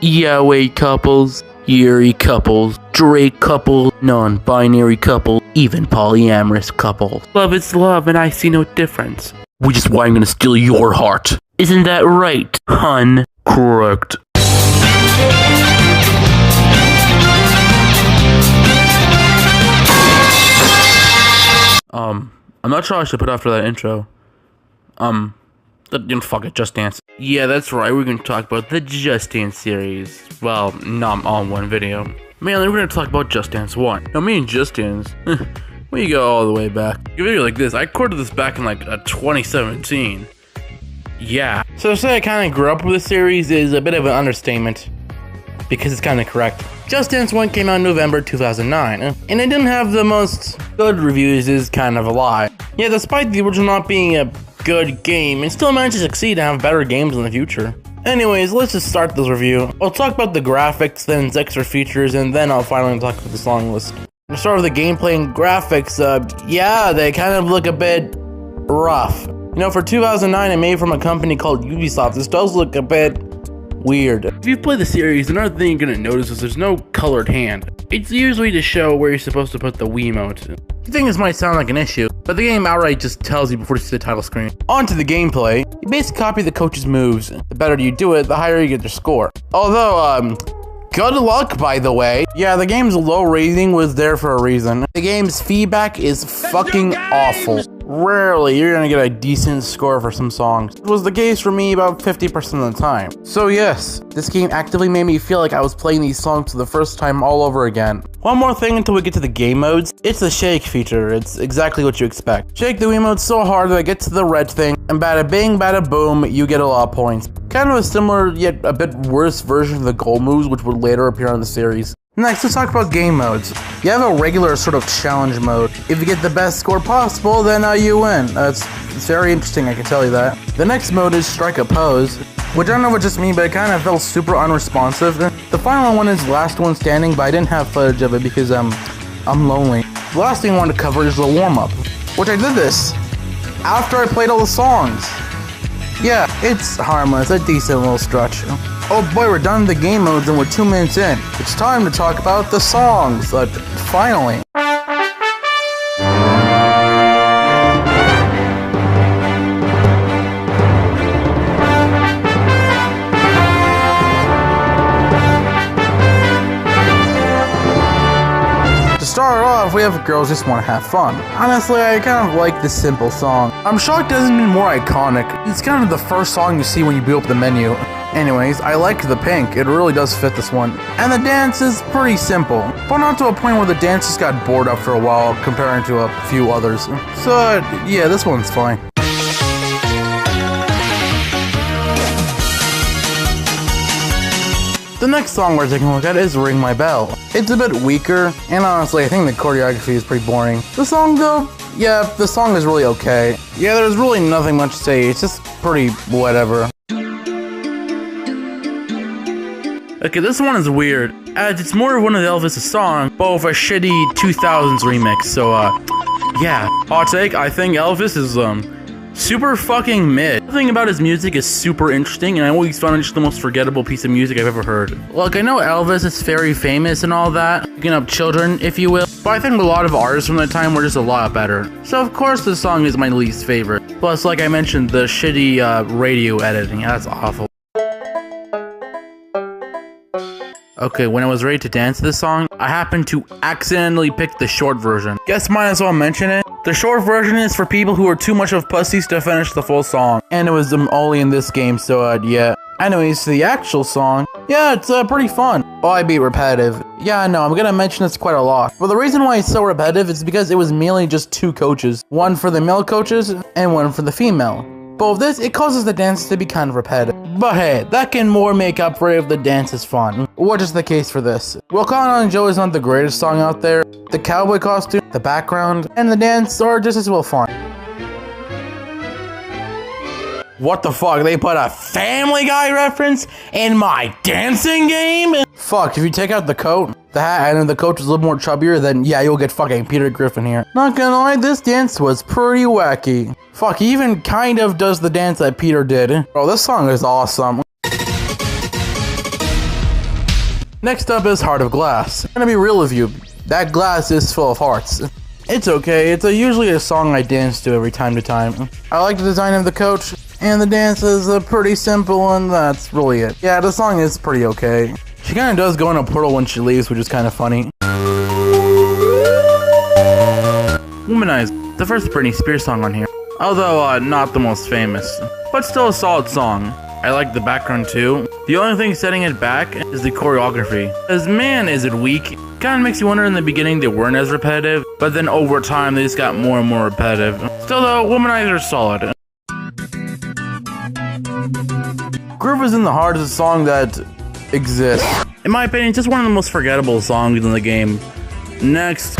yaoi couples, Yuri couples, Drake couples, non-binary couples, even polyamorous couples. Love is love and I see no difference. Which is why I'm gonna steal your heart. Isn't that right, hun? Correct. I'm not sure I should put after that intro. Fuck it, Just Dance. Yeah, that's right, we're gonna talk about the Just Dance series. Well, not all in one video. Mainly, we're gonna talk about Just Dance 1. Now, me and Just Dance, we go all the way back. A video like this, I recorded this back in 2017. Yeah. So to say I kind of grew up with the series is a bit of an understatement, because it's kind of correct. Just Dance 1 came out in November 2009, and it didn't have the most good reviews is kind of a lie. Yeah, despite the original not being a good game, it still managed to succeed and have better games in the future. Anyways, let's just start this review. I'll talk about the graphics, then its extra features, and then I'll finally talk about the song list. To start with the gameplay and graphics, yeah, they kind of look a bit rough. You know, for 2009, it made from a company called Ubisoft. This does look a bit weird. If you play the series, another thing you're gonna notice is there's no colored hand. It's usually to show where you're supposed to put the Wiimote. You think this might sound like an issue, but the game outright just tells you before you see the title screen. On to the gameplay. You basically copy the coach's moves. The better you do it, the higher you get your score. Although, good luck, by the way. Yeah, the game's low rating was there for a reason. The game's feedback is fucking awful. Rarely you're gonna get a decent score for some songs. It was the case for me about 50% of the time. So yes, this game actively made me feel like I was playing these songs for the first time all over again. One more thing until we get to the game modes. It's the shake feature. It's exactly what you expect. Shake the Wiimote so hard that it gets to the red thing, and bada bing, bada boom, you get a lot of points. Kind of a similar, yet a bit worse version of the goal moves, which would later appear on the series. Next, let's talk about game modes. You have a regular sort of challenge mode. If you get the best score possible, then you win. It's very interesting, I can tell you that. The next mode is strike a pose, which I don't know what just means, but it kind of felt super unresponsive. The final one is last one standing, but I didn't have footage of it because I'm lonely. The last thing I wanted to cover is the warm-up, which I did this after I played all the songs. Yeah, it's harmless, a decent little stretch. Oh boy, we're done with the game modes and we're 2 minutes in. It's time to talk about the songs, finally. To start off, we have Girls Just Wanna Have Fun. Honestly, I kind of like this simple song. I'm shocked it hasn't been more iconic. It's kind of the first song you see when you boot up the menu. Anyways, I like the pink, it really does fit this one. And the dance is pretty simple, but not to a point where the dance just got bored after a while comparing to a few others. So, yeah, this one's fine. The next song we're taking a look at is Ring My Bell. It's a bit weaker, and honestly, I think the choreography is pretty boring. The song though, yeah, the song is really okay. Yeah, there's really nothing much to say, it's just pretty whatever. Okay, this one is weird, as it's more of one of Elvis' songs, but with a shitty 2000s remix, so, yeah. Hot take, I think Elvis is, super fucking mid. The thing about his music is super interesting, and I always found it just the most forgettable piece of music I've ever heard. Look, I know Elvis is very famous and all that, picking up children, if you will, but I think a lot of artists from that time were just a lot better. So of course this song is my least favorite. Plus, like I mentioned, the shitty, radio editing, that's awful. Okay, when I was ready to dance to this song, I happened to accidentally pick the short version. Guess might as well mention it. The short version is for people who are too much of pussies to finish the full song. And it was only in this game, so yeah. Anyways, the actual song, yeah, it's pretty fun. Oh, I be repetitive. Yeah, I know, I'm gonna mention this quite a lot. But the reason why it's so repetitive is because it was mainly just 2 coaches. One for the male coaches, and one for the female. But with this, it causes the dance to be kind of repetitive. But hey, that can more make up for it if the dance is fun. Which is the case for this. Well, Cotton On Joe is not the greatest song out there. The cowboy costume, the background, and the dance are just as well fun. What the fuck, they put a Family Guy reference in my dancing game? Fuck, if you take out the coat, the hat, and the coach is a little more chubbier, then yeah, you'll get fucking Peter Griffin here. Not gonna lie, this dance was pretty wacky. Fuck, he even kind of does the dance that Peter did. Bro, this song is awesome. Next up is Heart of Glass. I'm gonna be real with you, that glass is full of hearts. It's okay, it's usually a song I dance to every time to time. I like the design of the coach, and the dance is pretty simple, and that's really it. Yeah, the song is pretty okay. She kinda does go in a portal when she leaves, which is kinda funny. Womanizer, the first Britney Spears song on here. Although, not the most famous, but still a solid song. I like the background too. The only thing setting it back is the choreography. Cause man is it weak. Kinda makes you wonder in the beginning they weren't as repetitive, but then over time they just got more and more repetitive. Still though, Womanizer is solid. Groove is in the Heart is a song that exists. In my opinion, it's just one of the most forgettable songs in the game. Next.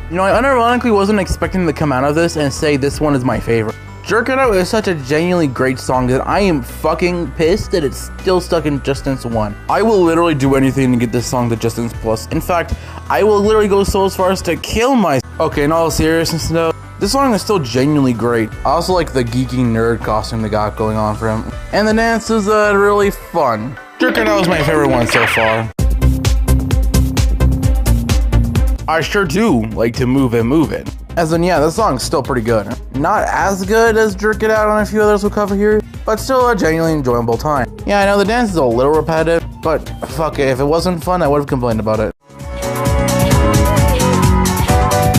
You know, I unironically wasn't expecting to come out of this and say this one is my favorite. Jerk It Out is such a genuinely great song that I am fucking pissed that it's still stuck in Just Dance 1. I will literally do anything to get this song to Just Dance Plus. In fact, I will literally go so as far as to kill myself. Okay, in all seriousness though, this song is still genuinely great. I also like the geeky nerd costume they got going on for him. And the dance is really fun. Jerk It Out is my favorite one so far. I sure do like to move it. As in, yeah, this song's still pretty good. Not as good as Jerk It Out on a few others we'll cover here, but still a genuinely enjoyable time. Yeah, I know the dance is a little repetitive, but fuck it, if it wasn't fun, I would have complained about it.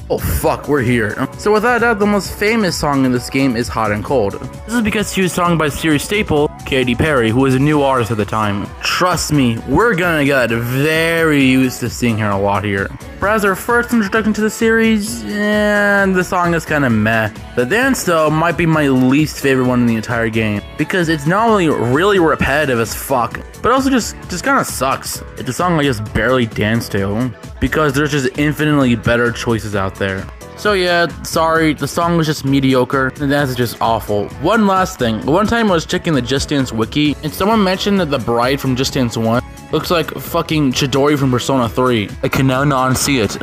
Oh fuck, we're here. So without doubt, the most famous song in this game is Hot and Cold. This is because she was sung by series staple, Katy Perry, who was a new artist at the time. Trust me, we're gonna get very used to seeing her a lot here. But as her first introduction to the series, and the song is kinda meh. The dance though might be my least favorite one in the entire game, because it's not only really repetitive as fuck, but also just kinda sucks. It's a song I just barely dance to, because there's just infinitely better choices out there. So yeah, sorry, the song was just mediocre, the dance is just awful. One last thing, one time I was checking the Just Dance wiki, and someone mentioned that the bride from Just Dance 1 looks like fucking Chidori from Persona 3. I can now not unsee it.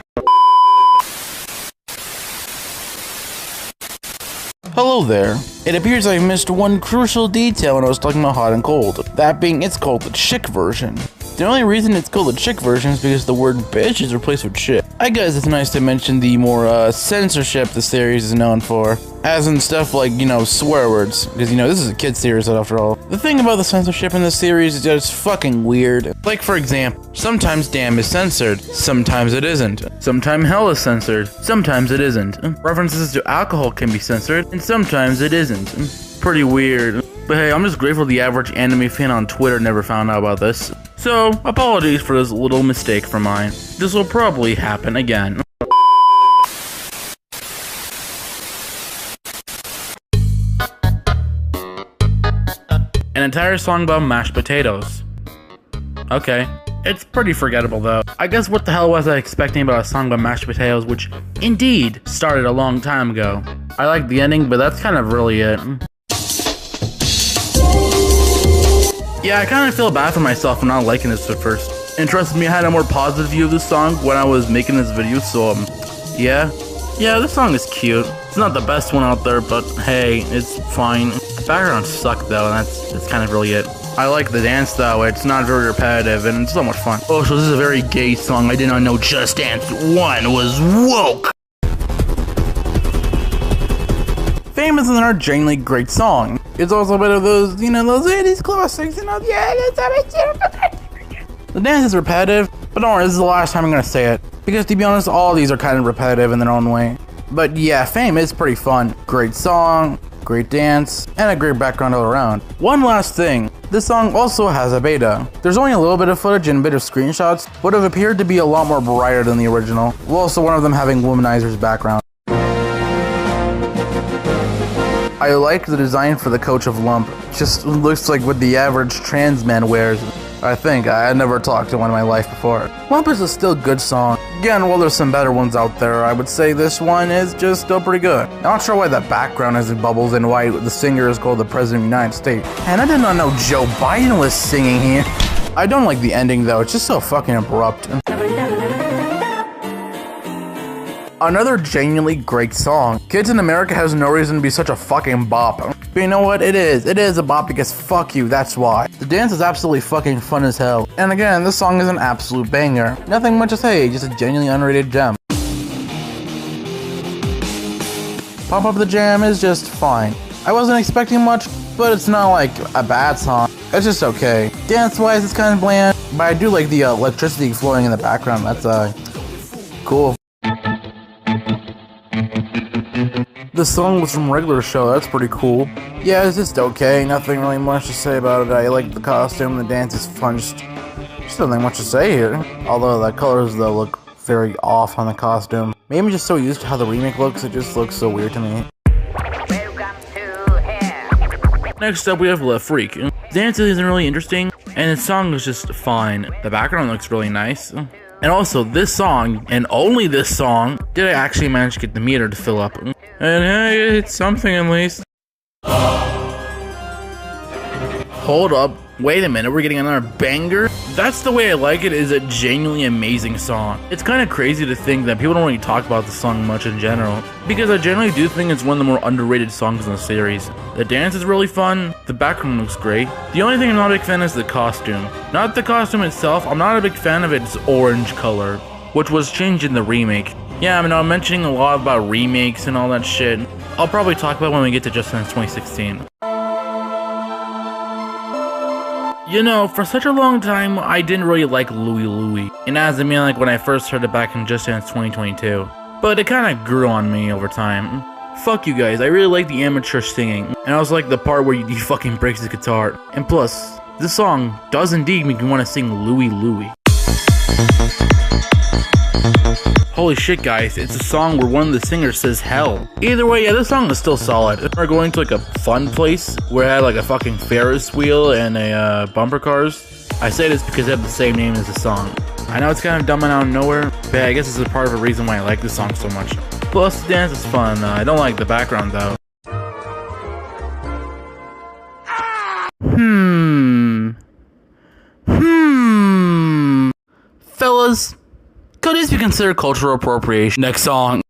Hello there. It appears I missed one crucial detail when I was talking about Hot and Cold. That being, it's called the chick version. The only reason it's called the chick version is because the word bitch is replaced with shit. I guess it's nice to mention the more censorship the series is known for. As in stuff like, you know, swear words. Because, you know, this is a kid's series after all. The thing about the censorship in this series is just fucking weird. Like, for example, sometimes damn is censored, sometimes it isn't. Sometimes hell is censored, sometimes it isn't. References to alcohol can be censored, and sometimes it isn't. Pretty weird. But hey, I'm just grateful the average anime fan on Twitter never found out about this. So, apologies for this little mistake from mine. This will probably happen again. An entire song about mashed potatoes. Okay. It's pretty forgettable though. I guess what the hell was I expecting about a song about mashed potatoes, which indeed started a long time ago. I like the ending, but that's kind of really it. Yeah, I kind of feel bad for myself for not liking this at first. And trust me, I had a more positive view of this song when I was making this video, so yeah. Yeah, this song is cute. It's not the best one out there, but hey, it's fine. The background sucked though, and that's kind of really it. I like the dance though, it's not very repetitive, and it's so much fun. Oh, so this is a very gay song. I did not know Just Dance 1 was woke! Fame is another genuinely great song. It's also a bit of those, you know, those 80s classics, you know, yeah, the dance is repetitive, but don't worry, this is the last time I'm gonna say it. Because to be honest, all of these are kind of repetitive in their own way. But yeah, Fame is pretty fun. Great song, great dance, and a great background all around. One last thing, this song also has a beta. There's only a little bit of footage and a bit of screenshots, but it appeared to be a lot more brighter than the original, while also one of them having Womanizer's background. I like the design for the coach of Lump. Just looks like what the average trans man wears. I think. I had never talked to one in my life before. Lump is a still good song. Again, while there's some better ones out there, I would say this one is just still pretty good. Not sure why the background has bubbles and why the singer is called the President of the United States. And I did not know Joe Biden was singing here. I don't like the ending though, it's just so fucking abrupt. Another genuinely great song. Kids in America has no reason to be such a fucking bop. But you know what? It is a bop because fuck you, that's why. The dance is absolutely fucking fun as hell. And again, this song is an absolute banger. Nothing much to say, just a genuinely underrated gem. Pump Up the Jam is just fine. I wasn't expecting much, but it's not like a bad song. It's just okay. Dance-wise, it's kind of bland, but I do like the electricity flowing in the background. That's cool. The song was from Regular Show. That's pretty cool. Yeah, it's just okay. Nothing really much to say about it. I like the costume. The dance is fun. Just nothing much to say here. Although the colors though look very off on the costume. Maybe I'm just so used to how the remake looks. It just looks so weird to me. Next up, we have Le Freak. The dance isn't really interesting, and the song is just fine. The background looks really nice. And also, this song, and only this song, did I actually manage to get the meter to fill up. And hey, it's something at least. Hold up. Wait a minute, we're getting another banger? That's the way I like it, is a genuinely amazing song. It's kind of crazy to think that people don't really talk about the song much in general, because I generally do think it's one of the more underrated songs in the series. The dance is really fun, the background looks great. The only thing I'm not a big fan is the costume. Not the costume itself, I'm not a big fan of its orange color, which was changed in the remake. Yeah, I mean, I'm mentioning a lot about remakes and all that shit. I'll probably talk about it when we get to Just Dance 2016. You know, for such a long time, I didn't really like Louie Louie. And as I mean, like when I first heard it back in Just Dance 2022. But it kind of grew on me over time. Fuck you guys, I really like the amateur singing. And I also like the part where he fucking breaks his guitar. And plus, this song does indeed make me want to sing Louie Louie. Holy shit guys, it's a song where one of the singers says hell. Either way, yeah, this song is still solid. We're going to like a fun place where it had like a fucking Ferris wheel and a bumper cars. I say this because they have the same name as the song. I know it's kind of dumb and out of nowhere, but I guess this is part of a reason why I like this song so much. Plus, the dance is fun. I don't like the background though. Fellas, could this be considered cultural appropriation? Next song.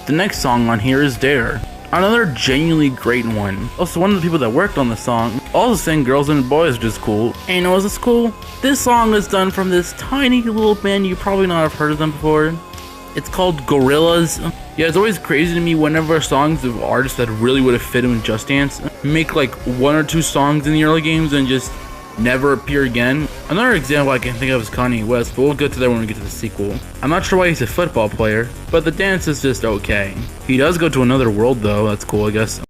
The next song on here is Dare. Another genuinely great one. Also, one of the people that worked on the song also sang Girls and Boys, which is cool. And you know what's cool? This song is done from this tiny little band you probably not have heard of them before. It's called Gorillaz. Yeah, it's always crazy to me whenever songs of artists that really would have fit in Just Dance make like 1 or 2 songs in the early games and just never appear again. Another example I can think of is Kanye West, but we'll get to that when we get to the sequel. I'm not sure why he's a football player, but the dance is just okay. He does go to another world though, that's cool I guess.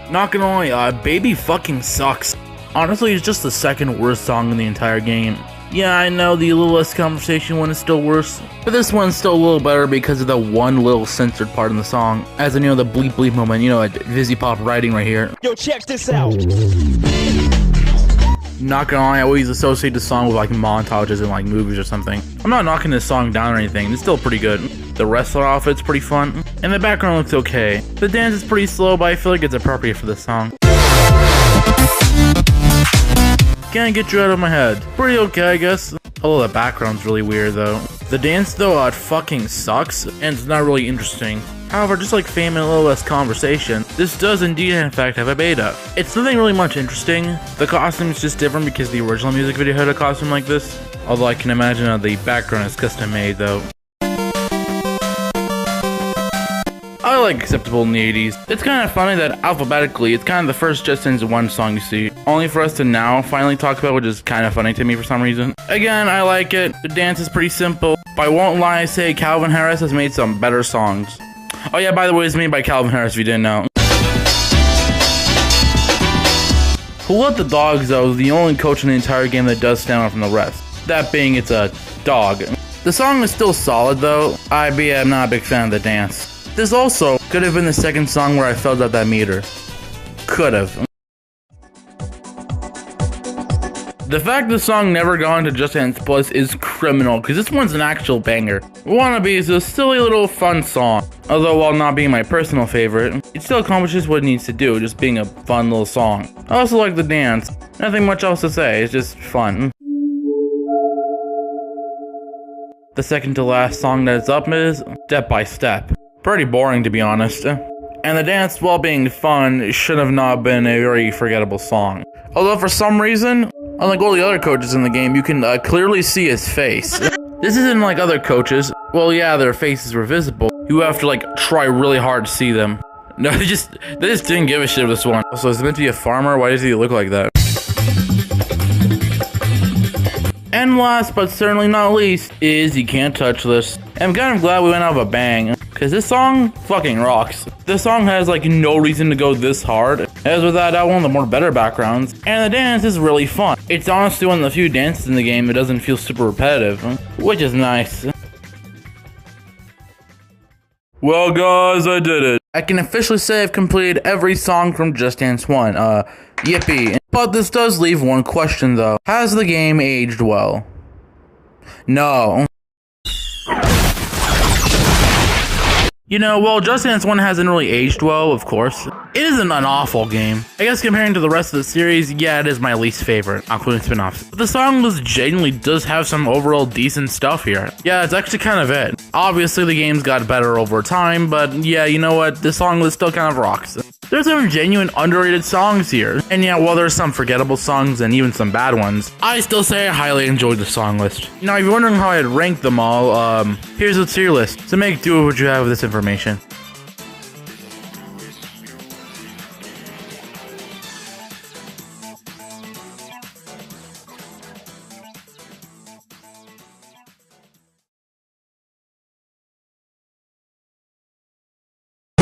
Not gonna lie, Baby fucking sucks. Honestly, it's just the second worst song in the entire game. Yeah, I know the Little Less Conversation one is still worse, but this one's still a little better because of the one little censored part in the song. As in, you know, the bleep bleep moment, you know, like Vizzy Pop writing right here. Yo, check this out. Not gonna lie, I always associate the song with like montages and like movies or something. I'm not knocking this song down or anything, it's still pretty good. The wrestler outfit's pretty fun, and the background looks okay. The dance is pretty slow, but I feel like it's appropriate for this song. Can't get you out of my head. Pretty okay, I guess. Although the background's really weird, though. The dance, though, it fucking sucks, and it's not really interesting. However, just like Fame and a Little Less Conversation, this does indeed, in fact, have a beta. It's nothing really much interesting. The costume is just different because the original music video had a costume like this. Although I can imagine that the background is custom made, though. I like Acceptable in the 80s. It's kind of funny that alphabetically, it's kind of the first Just Dance 1 song you see. Only for us to now finally talk about, which is kind of funny to me for some reason. Again, I like it. The dance is pretty simple. But I won't lie, say Calvin Harris has made some better songs. Oh yeah, by the way, it's made by Calvin Harris if you didn't know. Who Let the Dogs, though, is the only coach in the entire game that does stand out from the rest. That being, it's a dog. The song is still solid, though. I'm not a big fan of the dance. This also could have been the second song where I filled out that meter. Could have. The fact the song never got into Just Dance Plus is criminal, because this one's an actual banger. Wannabe is a silly little fun song. Although while not being my personal favorite, it still accomplishes what it needs to do, just being a fun little song. I also like the dance. Nothing much else to say, it's just fun. The second to last song that it's up is Step by Step. Pretty boring, to be honest. And the dance, while being fun, should have not been a very forgettable song. Although for some reason, unlike all the other coaches in the game, you can clearly see his face. This isn't like other coaches. Well, yeah, their faces were visible. You have to like try really hard to see them. No, they just didn't give a shit with this one. Also, is it meant to be a farmer? Why does he look like that? And last but certainly not least is You Can't Touch This. And I'm kind of glad we went out with a bang, because this song fucking rocks. This song has like no reason to go this hard, as without that one of the more better backgrounds, and the dance is really fun. It's honestly one of the few dances in the game that doesn't feel super repetitive, which is nice. Well guys, I did it. I can officially say I've completed every song from Just Dance 1, yippee. But this does leave one question though. Has the game aged well? No. You know, well, Just Dance 1 hasn't really aged well, of course. It isn't an awful game. I guess comparing to the rest of the series, yeah, it is my least favorite, including spin-offs. But the song list genuinely does have some overall decent stuff here. Yeah, that's actually kind of it. Obviously, the game's got better over time, but yeah, you know what? The song list still kind of rocks. There's some genuine underrated songs here. And yeah, while there's some forgettable songs and even some bad ones, I still say I highly enjoyed the song list. Now, if you're wondering how I'd rank them all, here's the tier list. So make do with what you have with this information.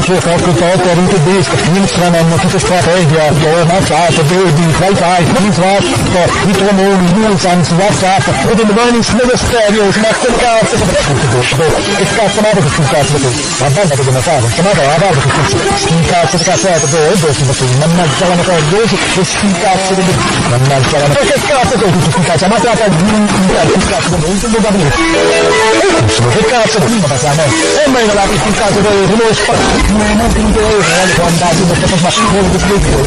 Qualche volta ribadisco, inizieranno tutte strategie, una fase, vedi, wifi, infrasto, i tuoi nomi, nuisance, WhatsApp, e the running smith stereo, smacca il cazzo, che cazzo ma che cazzo che la banda che devono fare, che la banda che cazzo mannaggia la cosa, che cazzo che mannaggia la che cazzo che cazzo, ma che cazzo che cazzo prima passano, e mai la che cazzo che non ti interessa quando hai detto che ma non ti spiego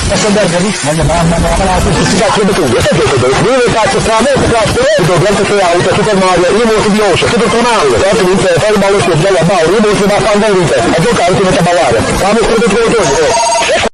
posso andare lì ma la si cazzo di tutto dove cazzo sta me cazzo dobbiamo che auto Super Mario io molto veloce tutto tornando tanto mi fai il ballo che già la ballo io non si va a fare niente a giocare come a ballare fammi tutto